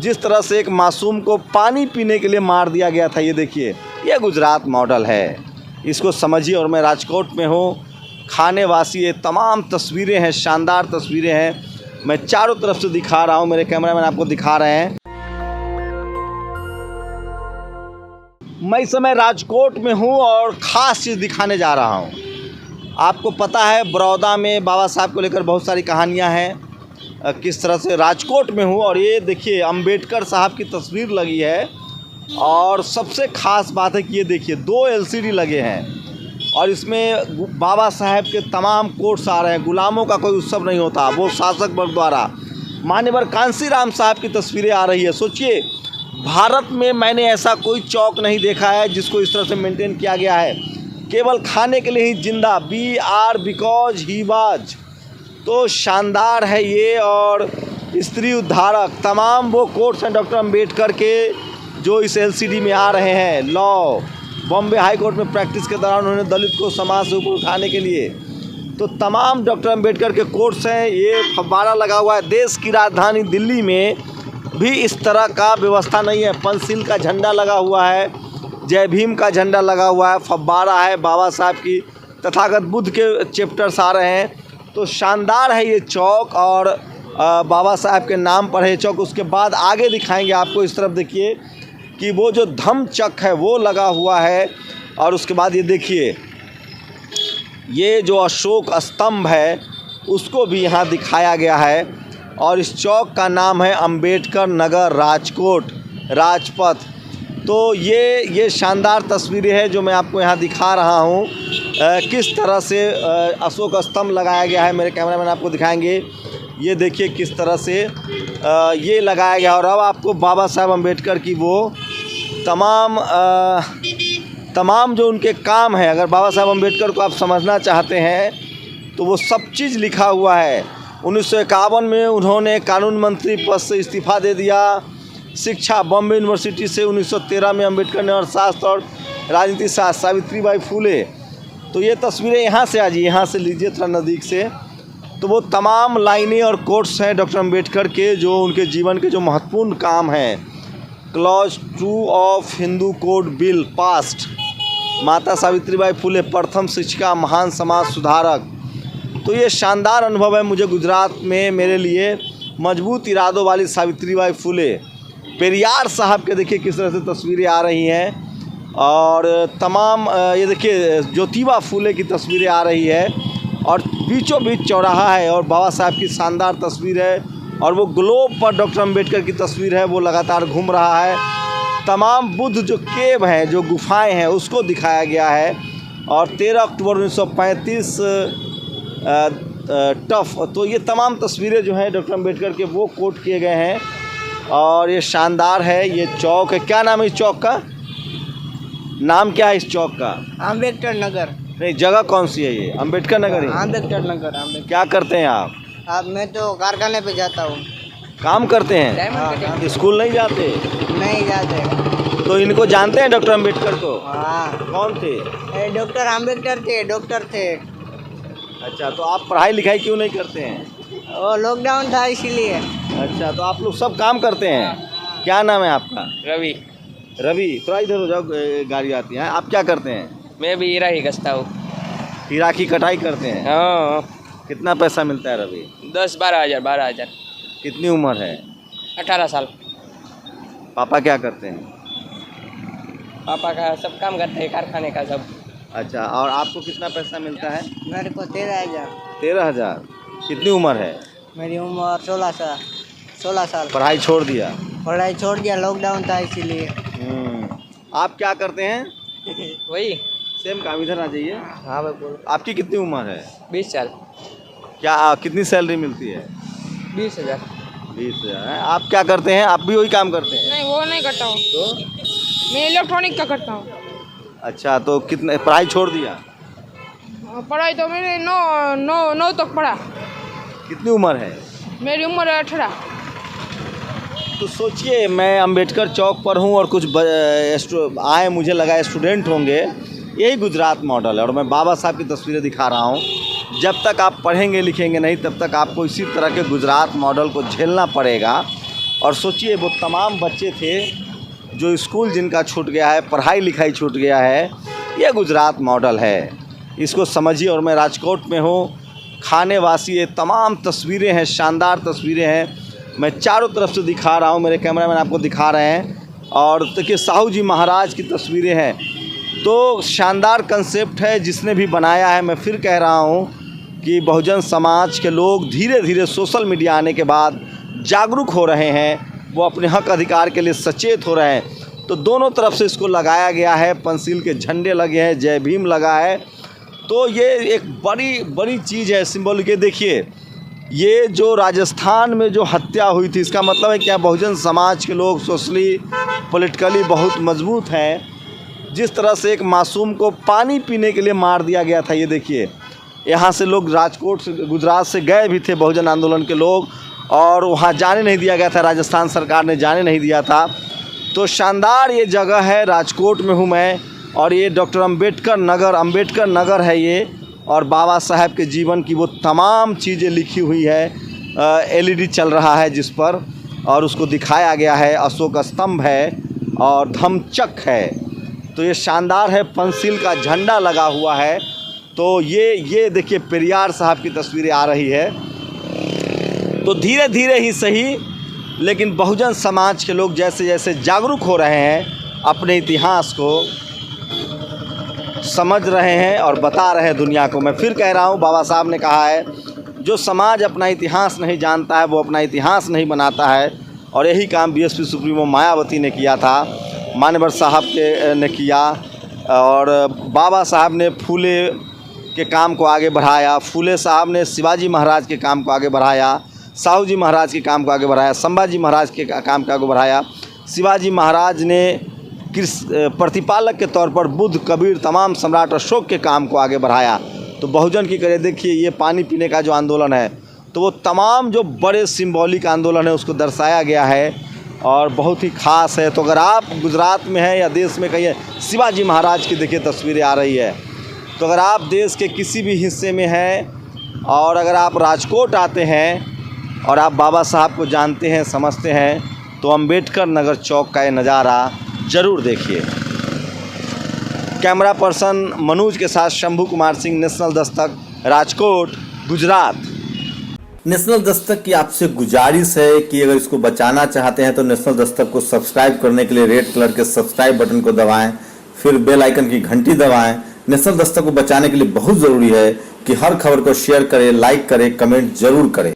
जिस तरह से एक मासूम को पानी पीने के लिए मार दिया गया था, ये देखिए, ये गुजरात मॉडल है, इसको समझिए। और मैं राजकोट में हूँ, खानेवासी, ये तमाम तस्वीरें हैं, शानदार तस्वीरें हैं। मैं चारों तरफ से दिखा रहा हूँ, मेरे कैमरामैन आपको दिखा रहे हैं। मैं इस समय राजकोट में हूँ और ख़ास चीज़ दिखाने जा रहा हूँ। आपको पता है बड़ौदा में बाबा साहब को लेकर बहुत सारी कहानियाँ हैं, किस तरह से राजकोट में हूँ। और ये देखिए अंबेडकर साहब की तस्वीर लगी है, और सबसे ख़ास बात है कि ये देखिए 2 LCD लगे हैं, और इसमें बाबा साहब के तमाम कोट्स आ रहे हैं। गुलामों का कोई उत्सव नहीं होता, वो शासक वर्ग द्वारा। मान्यवर कांसीराम साहब की तस्वीरें आ रही है। सोचिए, भारत में मैंने ऐसा कोई चौक नहीं देखा है जिसको इस तरह से मेंटेन किया गया है, केवल खाने के लिए ही जिंदा, बिकॉज ही वाज। तो शानदार है ये। और स्त्री उद्धारक तमाम वो कोट्स हैं डॉक्टर अंबेडकर के, जो इस LCD में आ रहे हैं। लॉ बॉम्बे हाई कोर्ट में प्रैक्टिस के दौरान उन्होंने दलित को समाज से ऊपर उठाने के लिए, तो तमाम डॉक्टर अंबेडकर के कोट्स हैं। ये फव्वारा लगा हुआ है। देश की राजधानी दिल्ली में भी इस तरह का व्यवस्था नहीं है। पंचशील का झंडा लगा हुआ है, जय भीम का झंडा लगा हुआ है, फव्वारा है, बाबा साहब की तथागत बुद्ध के चैप्टर्स आ रहे हैं। तो शानदार है ये चौक, और बाबा साहब के नाम पर है चौक। उसके बाद आगे दिखाएंगे आपको, इस तरफ देखिए कि वो जो धम्म चक है वो लगा हुआ है। और उसके बाद ये देखिए, ये जो अशोक स्तंभ है उसको भी यहाँ दिखाया गया है। और इस चौक का नाम है अंबेडकर नगर राजकोट राजपथ। तो ये शानदार तस्वीरें हैं जो मैं आपको यहाँ दिखा रहा हूँ, किस तरह से अशोक स्तंभ लगाया गया है। मेरे कैमरामैन आपको दिखाएंगे। ये देखिए किस तरह से ये लगाया गया। और अब आपको बाबा साहब अंबेडकर की वो तमाम जो उनके काम हैं, अगर बाबा साहब अंबेडकर को आप समझना चाहते हैं तो वो सब चीज़ लिखा हुआ है। 1951 में उन्होंने कानून मंत्री पद से इस्तीफ़ा दे दिया। शिक्षा बॉम्बे यूनिवर्सिटी से 1913 में अंबेडकर ने अर्थशास्त्र और राजनीति शास्त्र, सावित्रीबाई फूले। तो ये तस्वीरें यहाँ से आज यहाँ से लीजिए थोड़ा नज़दीक से। तो वो तमाम लाइनें और कोट्स हैं डॉक्टर अंबेडकर के, जो उनके जीवन के जो महत्वपूर्ण काम हैं। Clause 2 of Hindu code bill past, माता सावित्रीबाई फूले प्रथम शिक्षिका, महान समाज सुधारक। तो ये शानदार अनुभव है मुझे गुजरात में, मेरे लिए मजबूत इरादों वाली सावित्रीबाई फूले। पेरियार साहब के देखिए किस तरह से तस्वीरें आ रही हैं। और तमाम ये देखिए ज्योतिबा फूले की तस्वीरें आ रही है, और बीचों बीच चौराहा है, और बाबा साहब की शानदार तस्वीर है। और वो ग्लोब पर डॉक्टर अंबेडकर की तस्वीर है, वो लगातार घूम रहा है। तमाम बुद्ध जो केव हैं, जो गुफाएं हैं, उसको दिखाया गया है। और 13 अक्टूबर 1935 टफ। तो ये तमाम तस्वीरें जो हैं डॉक्टर अंबेडकर के, वो कोट किए गए हैं। और ये शानदार है। ये चौक है, क्या नाम है इस चौक का? नाम क्या है इस चौक का? अम्बेडकर नगर। नहीं, जगह कौन सी है ये? अम्बेडकर नगर है। अम्बेडकर नगर। क्या करते हैं आप? मैं तो कारखाने पे जाता हूँ। काम करते हैं? स्कूल नहीं जाते? नहीं जाते। तो इनको जानते हैं डॉक्टर अंबेडकर को? हाँ। कौन थे? डॉक्टर अंबेडकर थे, डॉक्टर थे। अच्छा, तो आप पढ़ाई लिखाई क्यों नहीं करते हैं? वो लॉकडाउन था इसीलिए। अच्छा, तो आप लोग सब काम करते हैं। क्या नाम है आपका? रवि। रवि, थोड़ा इधर हो जाओ, गाड़ी आती है। आप क्या करते हैं? मैं भी हीरा ही घसता हूँ। हीरा की कटाई करते हैं? हाँ। कितना पैसा मिलता है रवि? 10-12 हज़ार। 12 हज़ार। कितनी उम्र है? 18 साल। पापा क्या करते हैं? पापा का सब काम करते हैं, कारखाने का सब। अच्छा, और आपको कितना पैसा मिलता है? मेरे को 13,000। 13,000। कितनी उम्र है? मेरी उम्र 16 साल। पढ़ाई छोड़ दिया? पढ़ाई छोड़ दिया, लॉकडाउन था इसीलिए। आप क्या करते हैं? वही सेम काम। इधर आ जाइए। हाँ भाई बोलो। आपकी कितनी उम्र है? 20 साल। क्या कितनी सैलरी मिलती है? 20,000। 20,000 है। आप क्या करते हैं? आप भी वही काम करते हैं? नहीं, वो नहीं करता हूँ। तो मैं इलेक्ट्रॉनिक का करता हूँ। अच्छा, तो कितने पढ़ाई छोड़ दिया? पढ़ाई तो मैंने नौ तक पढ़ा। कितनी उम्र है? मेरी उम्र है 18। तो सोचिए, मैं अंबेडकर चौक पर हूँ और कुछ आए, मुझे लगा स्टूडेंट होंगे। यही गुजरात मॉडल है, और मैं बाबा साहब की तस्वीरें दिखा रहा हूँ। जब तक आप पढ़ेंगे लिखेंगे नहीं, तब तक आपको इसी तरह के गुजरात मॉडल को झेलना पड़ेगा। और सोचिए वो तमाम बच्चे थे जो स्कूल जिनका छूट गया है, पढ़ाई लिखाई छूट गया है। ये गुजरात मॉडल है, इसको समझिए। और मैं राजकोट में हूँ, खानेवासी ये तमाम तस्वीरें हैं, शानदार तस्वीरें हैं। मैं चारों तरफ से दिखा रहा हूँ, मेरे कैमरामैन आपको दिखा रहे हैं। और देखिए साहू जी महाराज की तस्वीरें हैं। तो शानदार कंसेप्ट है जिसने भी बनाया है। मैं फिर कह रहा हूँ कि बहुजन समाज के लोग धीरे धीरे सोशल मीडिया आने के बाद जागरूक हो रहे हैं, वो अपने हक अधिकार के लिए सचेत हो रहे हैं। तो दोनों तरफ से इसको लगाया गया है, पंसील के झंडे लगे हैं, जय भीम लगा है। तो ये एक बड़ी चीज़ है, सिंबल के। देखिए ये जो राजस्थान में जो हत्या हुई थी, इसका मतलब है क्या बहुजन समाज के लोग सोशली पॉलिटिकली बहुत मजबूत हैं। जिस तरह से एक मासूम को पानी पीने के लिए मार दिया गया था, ये देखिए। यहाँ से लोग राजकोट से, गुजरात से गए भी थे बहुजन आंदोलन के लोग, और वहाँ जाने नहीं दिया गया था, राजस्थान सरकार ने जाने नहीं दिया था। तो शानदार ये जगह है, राजकोट में हूँ मैं। और ये डॉक्टर अम्बेडकर नगर है ये। और बाबा साहब के जीवन की वो तमाम चीज़ें लिखी हुई है। LED चल रहा है जिस पर, और उसको दिखाया गया है। अशोक स्तंभ है और धम्मचक्र है। तो ये शानदार है, पंसील का झंडा लगा हुआ है। तो ये देखिए पेरियार साहब की तस्वीरें आ रही है। तो धीरे धीरे ही सही, लेकिन बहुजन समाज के लोग जैसे जैसे जागरूक हो रहे हैं, अपने इतिहास को समझ रहे हैं और बता रहे हैं दुनिया को। मैं फिर कह रहा हूँ, बाबा साहब ने कहा है जो समाज अपना इतिहास नहीं जानता है वो अपना इतिहास नहीं बनाता है। और यही काम BSP सुप्रीमो मायावती ने किया था, मान्यवर साहब ने किया। और बाबा साहब ने फूले के काम को आगे बढ़ाया, फूले साहब ने शिवाजी महाराज के काम को आगे बढ़ाया, साहू जी महाराज के काम को आगे बढ़ाया, संभाजी महाराज के काम को आगे बढ़ाया। शिवाजी महाराज ने प्रतिपालक के तौर पर बुद्ध, कबीर, तमाम सम्राट अशोक के काम को आगे बढ़ाया। तो बहुजन की करें, देखिए ये पानी पीने का जो आंदोलन है, तो वो तमाम जो बड़े सिंबॉलिक आंदोलन है उसको दर्शाया गया है और बहुत ही ख़ास है। तो अगर आप गुजरात में हैं या देश में कहीं, शिवाजी महाराज की देखिए तस्वीरें आ रही है। तो अगर आप देश के किसी भी हिस्से में हैं और अगर आप राजकोट आते हैं और आप बाबा साहब को जानते हैं, समझते हैं, तो अम्बेडकर नगर चौक का ये नज़ारा ज़रूर देखिए। कैमरा पर्सन मनोज के साथ शंभू कुमार सिंह, नेशनल दस्तक, राजकोट, गुजरात। नेशनल दस्तक की आपसे गुजारिश है कि अगर इसको बचाना चाहते हैं तो नेशनल दस्तक को सब्सक्राइब करने के लिए रेड कलर के सब्सक्राइब बटन को दबाएं, फिर बेल आइकन की घंटी दबाएं। नेशनल दस्तक को बचाने के लिए बहुत ज़रूरी है कि हर खबर को शेयर करें, लाइक करें, कमेंट जरूर करें।